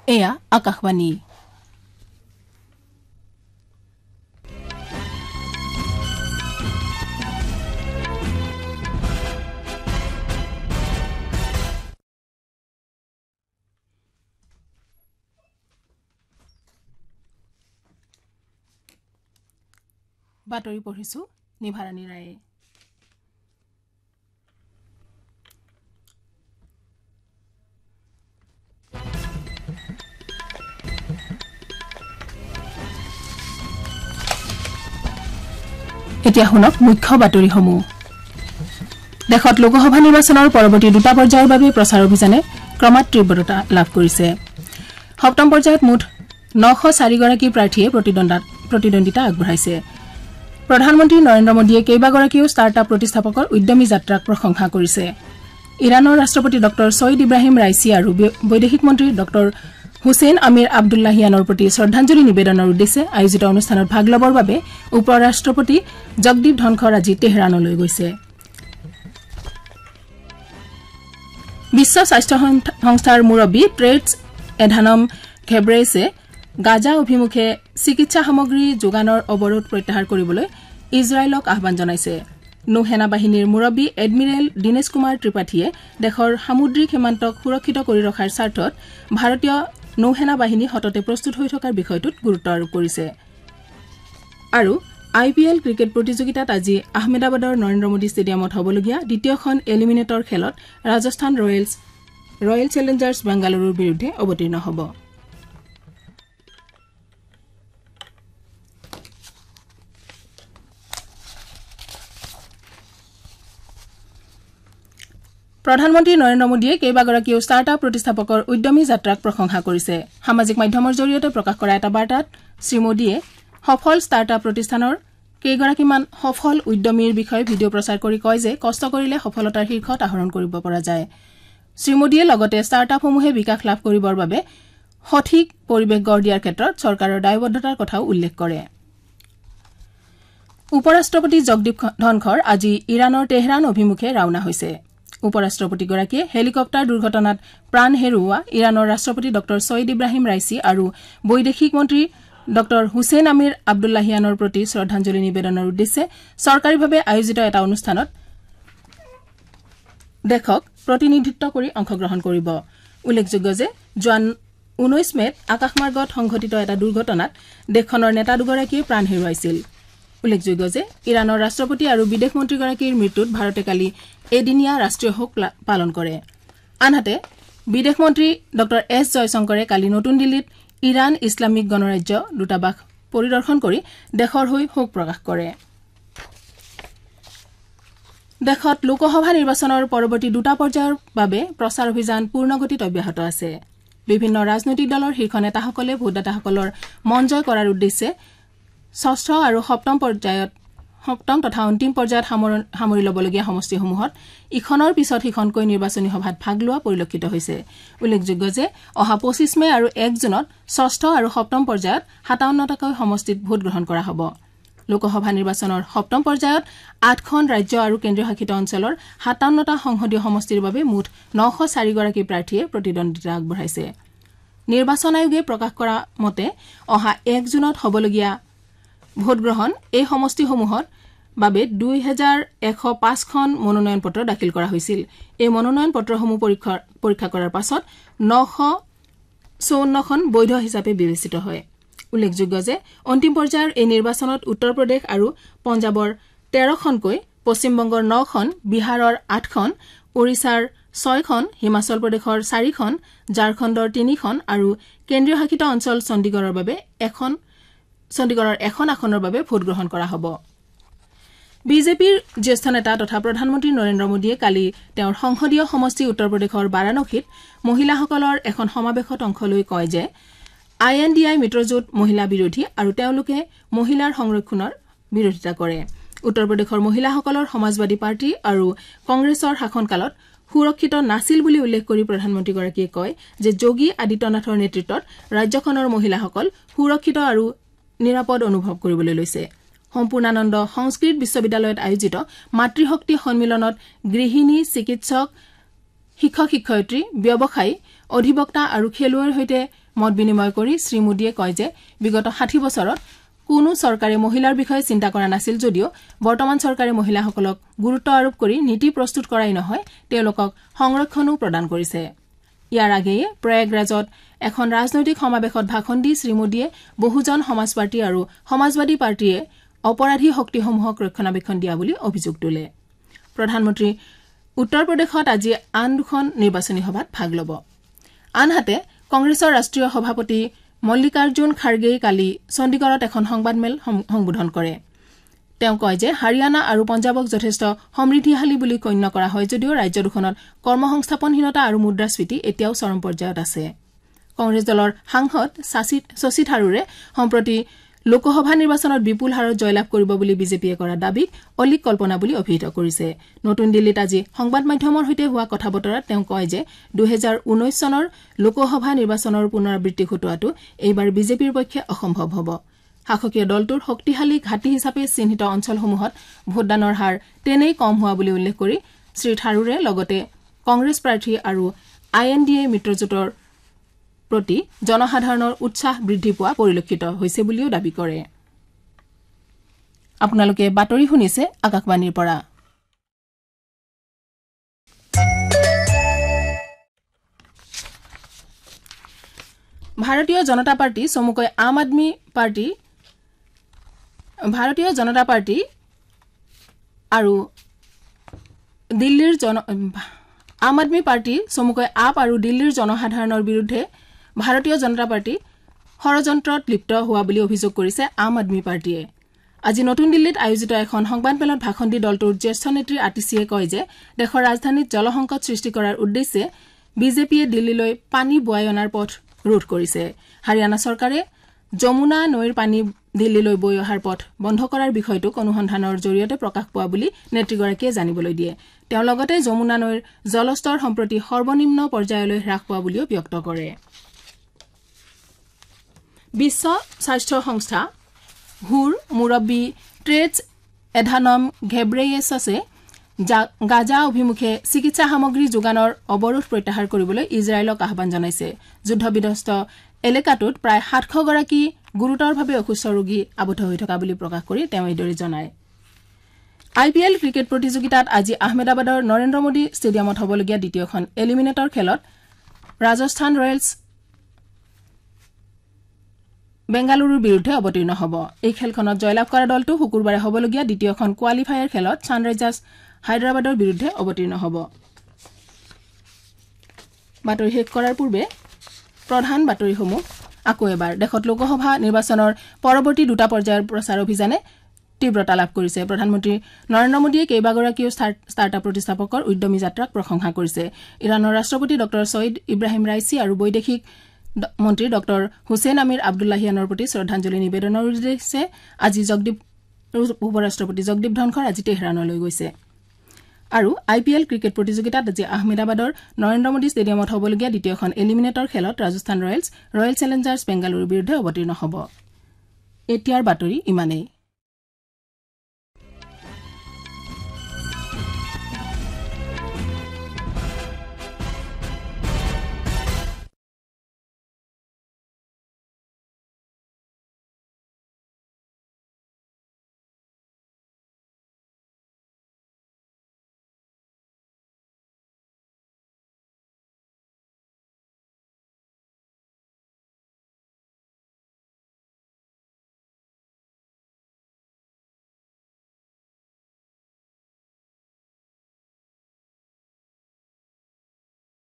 এয়া আকাশবাণী বাতৰি পঢ়িছো নিভাৰাণী ৰায়ে। এতিয়া শুনক মুখ্য বাতৰিসমূহ। দেশত লোকসভা নিৰ্বাচনৰ পৰৱৰ্তী দুটা পৰ্যায়ৰ বাবে প্ৰচাৰ অভিযানে ক্ৰমাৎ তীব্ৰতা লাভ কৰিছে। সপ্তম পৰ্যায়ত মুঠ 904 গৰাকী প্ৰাৰ্থীয়ে প্ৰতিদ্বন্দ্বিতা আগবঢ়াইছে। প্ৰধানমন্ত্ৰী নৰেন্দ্ৰ মোদীয়ে কেইবাগৰাকীও ষ্টাৰ্টআপ প্ৰতিষ্ঠাপকৰ উদ্যমী যাত্ৰাক প্ৰশংসা কৰিছে। ইৰানৰ ৰাষ্ট্ৰপতি ডক্টৰ ছয়িদ ইব্ৰাহিম ৰাইচি আৰু বৈদেশিক মন্ত্ৰী ডক্টৰ হুছেইন আমিৰ আব্দুল্লাহিয়ানৰ প্ৰতি শ্ৰদ্ধাঞ্জলি নিবেদনৰ উদ্দেশ্যে আয়োজিত অনুষ্ঠানত ভাগ লবৰ বাবে উপ ৰাষ্ট্ৰপতি জগদীপ ধনখৰ আজি তেহৰানলৈ গৈছে। বিশ্ব স্বাস্থ্য সংস্থাৰ মুৰব্বী টেড্ৰছ এধানম ঘেব্ৰেয়েছে গাজা অভিমুখে চিকিৎসা সামগ্ৰী যোগানৰ অৱৰোধ প্ৰত্যাহাৰ কৰিবলৈ ইজৰাইলক আহ্বান জনাইছে। নৌসেনা বাহিনীৰ মুৰব্বী এডমিৰেল দীনেশ কুমাৰ ত্ৰিপাঠীয়ে দেশৰ সামুদ্ৰিক সীমান্তক সুৰক্ষিত কৰি ৰখাৰ স্বাৰ্থত ভাৰতীয় নৌসেনা বাহিনী সততে প্ৰস্তুত হৈ থকাৰ বিষয়টোত গুৰুত্ব আৰোপ কৰিছে। আৰু IPL ক্ৰিকেট প্ৰতিযোগিতাত আজি আহমেদাবাদৰ নৰেন্দ্ৰ মোদী ষ্টেডিয়ামত হ'বলগীয়া দ্বিতীয়খন এলিমিনেটৰ খেলত ৰাজস্থান ৰয়েল চেলেঞ্জাৰ্ছ বেংগালুৰুৰ বিৰুদ্ধে অৱতীৰ্ণ হ'ব। প্ৰধানমন্ত্ৰী নৰেন্দ্ৰ মোদীয়ে কেইবাগৰাকীও ষ্টাৰ্টআপ প্ৰতিষ্ঠাপকৰ উদ্যমী যাত্ৰাক প্ৰশংসা কৰিছে। সামাজিক মাধ্যমৰ জৰিয়তে প্ৰকাশ কৰা এটা বাৰ্তাত শ্ৰীমোদীয়ে সফল ষ্টাৰ্টআপ প্ৰতিষ্ঠানৰ কেইগৰাকীমান সফল উদ্যমীৰ বিষয়ে ভিডিঅ' প্ৰচাৰ কৰি কয় যে কষ্ট কৰিলে সফলতাৰ শীৰ্ষত আহৰণ কৰিব পৰা যায়। শ্ৰীমোদীয়ে লগতে ষ্টাৰ্টআপসমূহে বিকাশ লাভ কৰিবৰ বাবে সঠিক পৰিৱেশ গঢ় দিয়াৰ ক্ষেত্ৰত চৰকাৰৰ দায়বদ্ধতাৰ কথাও উল্লেখ কৰে। উপ ৰাষ্ট্ৰপতি জগদীপ ধনখৰ আজি ইৰানৰ তেহৰান অভিমুখে ৰাওনা হৈছে। উপ ৰাষ্ট্ৰপতিগৰাকীয়ে হেলিকপ্টাৰ দুৰ্ঘটনাত প্ৰাণ হেৰুওৱা ইৰানৰ ৰাষ্ট্ৰপতি ডক্টৰ ছয়িদ ইব্ৰাহিম ৰাইচি আৰু বৈদেশিক মন্ত্ৰী ডক্টৰ হুছেইন আমিৰ আব্দুল্লাহিয়ানৰ প্ৰতি শ্ৰদ্ধাঞ্জলি নিবেদনৰ উদ্দেশ্যে চৰকাৰীভাৱে আয়োজিত এটা অনুষ্ঠানত দেশক প্ৰতিনিধিত্ব কৰি অংশগ্ৰহণ কৰিব। উল্লেখযোগ্য যে যোৱা 19 মেত আকাশমাৰ্গত সংঘটিত এটা দুৰ্ঘটনাত দেশখনৰ নেতা দুগৰাকীয়ে প্ৰাণ হেৰুৱাইছিল। উল্লেখযোগ্য যে ইৰানৰ ৰাষ্ট্ৰপতি আৰু বিদেশ মন্ত্ৰীগৰাকীৰ মৃত্যুত ভাৰতে কালি এদিনীয়া ৰাষ্ট্ৰীয় শোক পালন কৰে। আনহাতে বিদেশ মন্ত্ৰী ডক্টৰ এছ জয়শংকৰে কালি নতুন দিল্লীত ইৰাণ ইছলামিক গণৰাজ্য দূতাবাস পৰিদৰ্শন কৰি দেশৰ হৈ শোক প্ৰকাশ কৰে। দেশত লোকসভা নিৰ্বাচনৰ পৰৱৰ্তী দুটা পৰ্যায়ৰ বাবে প্ৰচাৰ অভিযান পূৰ্ণগতিত অব্যাহত আছে। বিভিন্ন ৰাজনৈতিক দলৰ শীৰ্ষ নেতাসকলে ভোটদাতাসকলৰ মন জয় কৰাৰ উদ্দেশ্যে ষষ্ঠ আৰু সপ্তম তথা অন্তিম পৰ্যায়ত সামৰি ল'বলগীয়া সমষ্টিসমূহত ইখনৰ পিছত সিখনকৈ নিৰ্বাচনী সভাত ভাগ লোৱা পৰিলক্ষিত হৈছে। উল্লেখযোগ্য যে অহা 25 মে আৰু 1 জুনত ষষ্ঠ আৰু সপ্তম পৰ্যায়ত 57টাকৈ সমষ্টিত ভোটগ্ৰহণ কৰা হ'ব। লোকসভা নিৰ্বাচনৰ সপ্তম পৰ্যায়ত 8খন ৰাজ্য আৰু কেন্দ্ৰীয় শাসিত অঞ্চলৰ 57টা সংসদীয় সমষ্টিৰ বাবে মুঠ 904 গৰাকী প্ৰাৰ্থীয়ে প্ৰতিদ্বন্দ্বিতা আগবঢ়াইছে। নিৰ্বাচন আয়োগে প্ৰকাশ কৰা মতে অহা 1 জুনত হ'বলগীয়া ভোটগ্ৰহণ এই সমষ্টিসমূহৰ বাবে 2105খন মনোনয়ন পত্ৰ দাখিল কৰা হৈছিল। এই মনোনয়ন পত্ৰসমূহ পৰীক্ষা কৰাৰ পাছত 954খন বৈধ হিচাপে বিবেচিত হয়। উল্লেখযোগ্য যে অন্তিম পৰ্যায়ৰ এই নিৰ্বাচনত উত্তৰ প্ৰদেশ আৰু পঞ্জাৱৰ 13খনকৈ, পশ্চিমবংগৰ 9খন, বিহাৰৰ 8খন, ওড়িশাৰ 6খন, হিমাচল প্ৰদেশৰ 4খন, ঝাৰখণ্ডৰ 3খন আৰু কেন্দ্ৰীয় শাসিত অঞ্চল চণ্ডীগড়ৰ এখন আসনৰ বাবে ভোটগ্ৰহণ কৰা হ'ব। বিজেপিৰ জ্যেষ্ঠ নেতা তথা প্ৰধানমন্ত্ৰী নৰেন্দ্ৰ মোদীয়ে কালি তেওঁৰ সংসদীয় সমষ্টি উত্তৰ প্ৰদেশৰ বাৰাণসীত মহিলাসকলৰ এখন সমাৱেশত অংশ লৈ কয় যে INDI মিত্ৰজোঁট মহিলা বিৰোধী আৰু তেওঁলোকে মহিলাৰ সংৰক্ষণৰ বিৰোধিতা কৰে। উত্তৰ প্ৰদেশৰ মহিলাসকলৰ সমাজবাদী পাৰ্টি আৰু কংগ্ৰেছৰ শাসনকালত সুৰক্ষিত নাছিল বুলি উল্লেখ কৰি প্ৰধানমন্ত্ৰীগৰাকীয়ে কয় যে যোগী আদিত্যনাথৰ নেতৃত্বত ৰাজ্যখনৰ মহিলাসকল সুৰক্ষিত আৰু নিৰাপদ অনুভৱ কৰিবলৈ লৈছে। সম্পূৰ্ণানন্দ সংস্কৃত বিশ্ববিদ্যালয়ত আয়োজিত মাতৃশক্তি সন্মিলনত গৃহিণী, চিকিৎসক, শিক্ষক-শিক্ষয়িত্ৰী, ব্যৱসায়ী, অধিবক্তা আৰু খেলুৱৈৰ সৈতে মত বিনিময় কৰি শ্ৰী মোদীয়ে কয় যে বিগত 60 বছৰত কোনো চৰকাৰে মহিলাৰ বিষয়ে চিন্তা কৰা নাছিল যদিও বৰ্তমান চৰকাৰে মহিলাসকলক গুৰুত্ব আৰোপ কৰি নীতি প্ৰস্তুত কৰাই নহয় তেওঁলোকক সংৰক্ষণও প্ৰদান কৰিছে ইয়াৰ আগেয়ে প্ৰয়াগৰাজত এখন ৰাজনৈতিক সমাৱেশত ভাষণ দি শ্ৰী মোদীয়ে বহুজন সমাজ পাৰ্টি আৰু সমাজবাদী পাৰ্টিয়ে অপৰাধী শক্তিসমূহক ৰক্ষণাবেক্ষণ দিয়া বুলি অভিযোগ তোলে প্ৰধানমন্ত্ৰী উত্তৰ প্ৰদেশত আজি আন দুখন নিৰ্বাচনী সভাত ভাগ ল'ব আনহাতে কংগ্ৰেছৰ ৰাষ্ট্ৰীয় সভাপতি মল্লিকাৰ্জুন খাৰ্গেই কালি চণ্ডীগড়ত এখন সংবাদমেল সম্বোধন কৰে তেওঁ কয় যে হাৰিয়ানা আৰু পঞ্জাৱক যথেষ্ট সমৃদ্ধিশালী বুলি গণ্য কৰা হয় যদিও ৰাজ্য দুখনত কৰ্মসংস্থাপনহীনতা আৰু মুদ্ৰাস্ফীতি এতিয়াও চৰম পৰ্যায়ত আছে কংগ্ৰেছ দলৰ সাংসদ শশী থাৰুৰে সম্প্ৰতি লোকসভা নিৰ্বাচনত বিপুল হাৰত জয়লাভ কৰিব বুলি বিজেপিয়ে কৰা দাবীক অলিক কল্পনা বুলি অভিহিত কৰিছে নতুন দিল্লীত আজি সংবাদ মাধ্যমৰ সৈতে হোৱা কথা বতৰাত তেওঁ কয় যে 2019 চনৰ লোকসভা নিৰ্বাচনৰ পুনৰাবৃত্তি ঘটোৱাটো এইবাৰ বিজেপিৰ পক্ষে অসম্ভৱ হ'ব শাসকীয় দলটোৰ শক্তিশালী ঘাটি হিচাপে চিহ্নিত অঞ্চলসমূহত ভোটদানৰ হাৰ তেনেই কম হোৱা বুলি উল্লেখ কৰি শ্ৰী থাৰুৰে লগতে কংগ্ৰেছ প্ৰাৰ্থী আৰু INDA মিত্ৰজোঁটৰ প্ৰতি জনসাধাৰণৰ উৎসাহ বৃদ্ধি পোৱা পৰিলক্ষিত হৈছে বুলিও দাবী কৰে আপোনালোকে বাতৰি শুনিছে আকাশবাণীৰ পৰা ভাৰতীয় জনতা পাৰ্টি চমুকৈ আম আদমি পাৰ্টি আৰু দিল্লীৰ আম আদমি পাৰ্টি চমুকৈ আপ আৰু দিল্লীৰ জনসাধাৰণৰ বিৰুদ্ধে ভাৰতীয় জনতা পাৰ্টি ষড়যন্ত্ৰত লিপ্ত হোৱা বুলি অভিযোগ কৰিছে আম আদমি পাৰ্টিয়ে আজি নতুন দিল্লীত আয়োজিত এখন সংবাদমেলত ভাষণ দি দলটোৰ জ্যেষ্ঠ নেত্ৰী আতিশিয়ে কয় যে দেশৰ ৰাজধানীত জলসংকট সৃষ্টি কৰাৰ উদ্দেশ্যে বিজেপিয়ে দিল্লীলৈ পানী বুৱাই অনাৰ পথ ৰোধ কৰিছে হাৰিয়ানা চৰকাৰে যমুনা নৈৰ পানী দিল্লীলৈ বৈ অহাৰ পথ বন্ধ কৰাৰ বিষয়টোক অনুসন্ধানৰ জৰিয়তে প্ৰকাশ পোৱা বুলি নেত্ৰীগৰাকীয়ে জানিবলৈ দিয়ে তেওঁ লগতে যমুনা নৈৰ জলস্তৰ সম্প্ৰতি সৰ্বনিম্ন পৰ্যায়লৈ হ্ৰাস পোৱা বুলিও ব্যক্ত কৰে বিশ্ব স্বাস্থ্য সংস্থা হুৰ মুৰব্বী ট্ৰেডছ এধানম ঘেব্ৰেয়েছছে গাজা অভিমুখে চিকিৎসা সামগ্ৰী যোগানৰ অৱৰোধ প্ৰত্যাহাৰ কৰিবলৈ ইজৰাইলক আহ্বান জনাইছে যুদ্ধবিধ্বস্ত এলেকাটোত প্ৰায় 700 গৰাকী গুৰুতৰভাৱে অসুস্থ ৰোগী আবদ্ধ হৈ থকা বুলি প্ৰকাশ কৰি তেওঁ এইদৰে জনায় IPL ক্ৰিকেট প্ৰতিযোগিতাত আজি আহমেদাবাদৰ নৰেন্দ্ৰ মোদী ষ্টেডিয়ামত হ'বলগীয়া দ্বিতীয়খন এলিমিনেটৰ খেলত ৰাজস্থান ৰয়েলছ বেংগালুৰুৰ বিৰুদ্ধে অৱতীৰ্ণ হ'ব এই খেলখনত জয়লাভ কৰা দলটো শুকুৰবাৰে হ'বলগীয়া দ্বিতীয়খন কোৱালিফায়াৰ খেলত ছানৰাইজাৰ্ছ হায়দৰাবাদৰ বিৰুদ্ধে অৱতীৰ্ণ হ'ব বাতৰি শেষ কৰাৰ পূৰ্বে প্ৰধান বাতৰিসমূহ আকৌ এবাৰ দেশত লোকসভা নিৰ্বাচনৰ পৰৱৰ্তী দুটা পৰ্যায়ৰ প্ৰচাৰ অভিযানে তীব্ৰতা লাভ কৰিছে প্ৰধানমন্ত্ৰী নৰেন্দ্ৰ মোদীয়ে কেইবাগৰাকীও ষ্টাৰ্টআপ প্ৰতিষ্ঠাপকৰ উদ্যমী যাত্ৰাক প্ৰশংসা কৰিছে ইৰানৰ ৰাষ্ট্ৰপতি ডক্টৰ সৈয়দ ইব্ৰাহিম ৰাইচি আৰু বৈদেশিক মন্ত্ৰী ডক্টৰ হুছেইন আমিৰ আব্দুল্লাহিয়ানৰ প্ৰতি শ্ৰদ্ধাঞ্জলি নিবেদনৰ উদ্দেশ্যে আজি উপৰাষ্ট্ৰপতি জগদীপ ধনখৰ আজি তেহৰানলৈ গৈছে আৰু IPL ক্ৰিকেট প্ৰতিযোগিতাত আজি আহমেদাবাদৰ নৰেন্দ্ৰ মোদী ষ্টেডিয়ামত হ'বলগীয়া দ্বিতীয়খন এলিমিনেটৰ খেলত ৰাজস্থান ৰয়েল চেলেঞ্জাৰ্ছ বেংগালুৰুৰ বিৰুদ্ধে অৱতীৰ্ণ হ'ব এতিয়াৰ বাতৰি ইমানেই